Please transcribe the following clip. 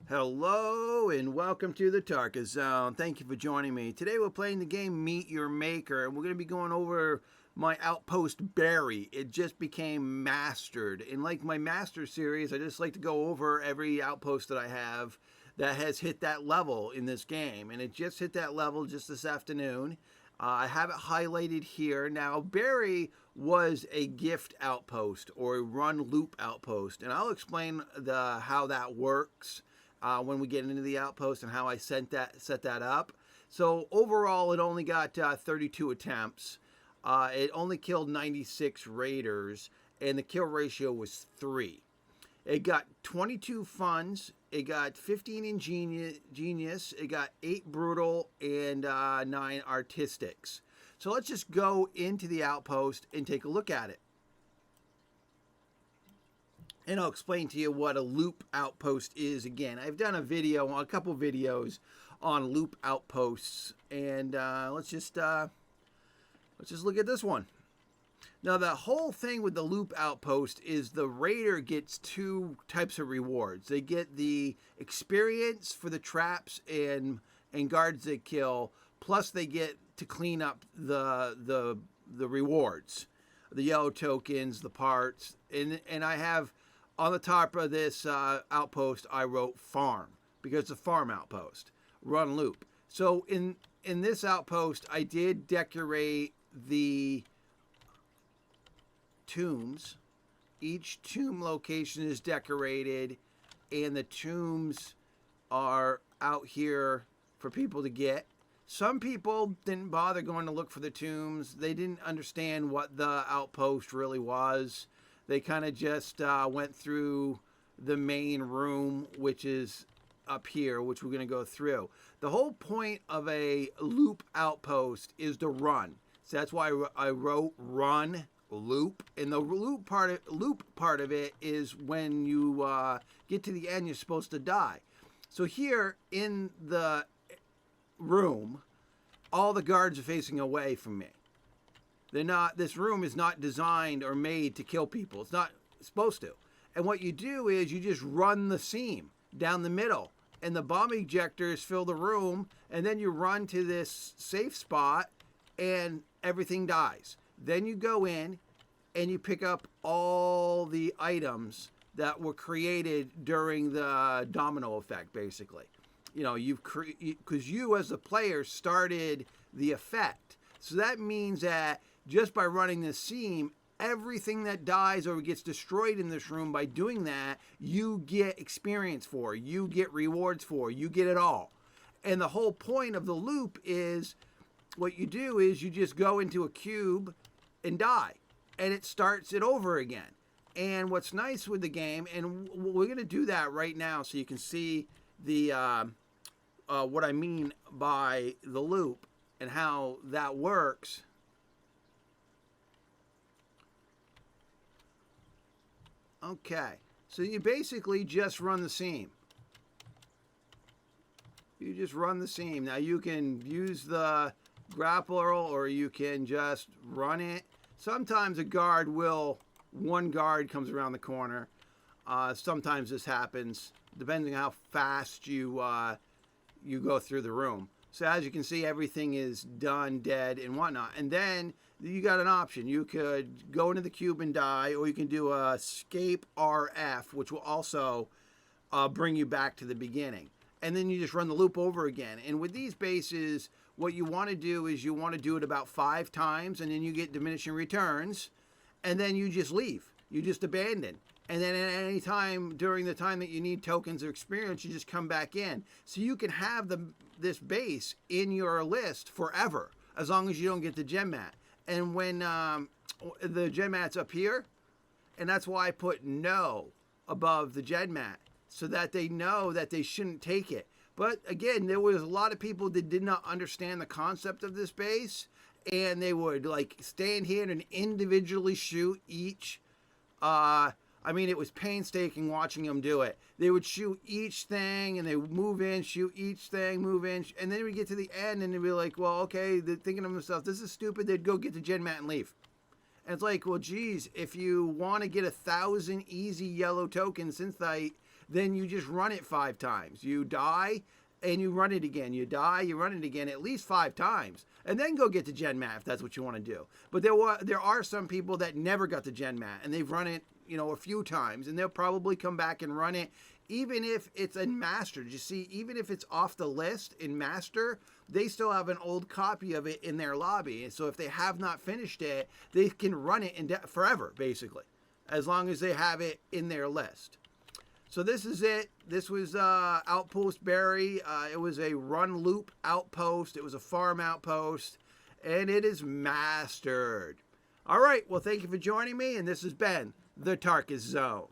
Hello and welcome to the Tarka Zone. Thank you for joining me. Today we're playing the game Meet Your Maker, and we're going to be going over my Outpost Barre. It just became mastered. And like my master series, I just like to go over every outpost that I have that has hit that level in this game. And it just hit that level just this afternoon. I have it highlighted here. Now, Barre was a gift outpost or a run loop outpost, and I'll explain how that works when we get into the outpost and how I set that up. So overall, it only got 32 attempts. It only killed 96 raiders, and the kill ratio was 3. It got 22 funds. It got 15 ingenious. It got 8 brutal and 9 artistics. So let's just go into the outpost and take a look at it. And I'll explain to you what a loop outpost is again. I've done a couple videos on loop outposts, and let's just look at this one. Now, the whole thing with the loop outpost is the raider gets 2 types of rewards. They get the experience for the traps and guards they kill, plus they get to clean up the rewards, the yellow tokens, the parts, and I have. On the top of this outpost, I wrote farm because it's a farm outpost, run loop. So in this outpost, I did decorate the tombs. Each tomb location is decorated, and the tombs are out here for people to get. Some people didn't bother going to look for the tombs. They didn't understand what the outpost really was. They kind of just went through the main room, which is up here, which we're going to go through. The whole point of a loop outpost is to run. So that's why I wrote run loop. And the loop part of it is when you get to the end, you're supposed to die. So here in the room, all the guards are facing away from me. This room is not designed or made to kill people. It's not supposed to. And what you do is you just run the seam down the middle, and the bomb ejectors fill the room, and then you run to this safe spot, and everything dies. Then you go in, and you pick up all the items that were created during the domino effect, basically. You know, because you as the player started the effect. So that means that just by running this seam, everything that dies or gets destroyed in this room, by doing that, you get experience for, you get rewards for, you get it all. And the whole point of the loop is what you do is you just go into a cube and die, and it starts it over again. And what's nice with the game, and we're going to do that right now so you can see the what I mean by the loop and how that works. Okay, so you basically just run the seam. You just run the seam. Now you can use the grappler or you can just run it. Sometimes one guard comes around the corner. Sometimes this happens, depending on how fast you go through the room. So as you can see, everything is done, dead, and whatnot. And then you got an option. You could go into the cube and die, or you can do a escape RF, which will also bring you back to the beginning. And then you just run the loop over again. And with these bases, what you want to do is you want to do it about 5 times, and then you get diminishing returns, and then you just leave. You just abandon. And then at any time during the time that you need tokens or experience, you just come back in. So you can have this base in your list forever, as long as you don't get the Genmat. And when the Genmat's up here, and that's why I put no above the Genmat, so that they know that they shouldn't take it. But again, there was a lot of people that did not understand the concept of this base, and they would like stand here and individually shoot each it was painstaking watching them do it. They would shoot each thing, and they would move in, shoot each thing, move in, and then we get to the end, and they'd be like, well, okay, they're thinking to themselves, this is stupid. They'd go get the Genmat and leave. And it's like, well, geez, if you want to get 1,000 easy yellow tokens, then you just run it 5 times. You die and you run it again. You die, you run it again at least 5 times. And then go get the Genmat if that's what you want to do. But there are some people that never got the Genmat and they've run it, a few times, and they'll probably come back and run it even if it's in Master. You see, even if it's off the list in Master, they still have an old copy of it in their lobby. And so if they have not finished it, they can run it forever, basically, as long as they have it in their list. So this is it. This was Outpost Barre. It was a run loop outpost. It was a farm outpost, and it is mastered. All right. Well, thank you for joining me, and this has been the Tarkus Zone.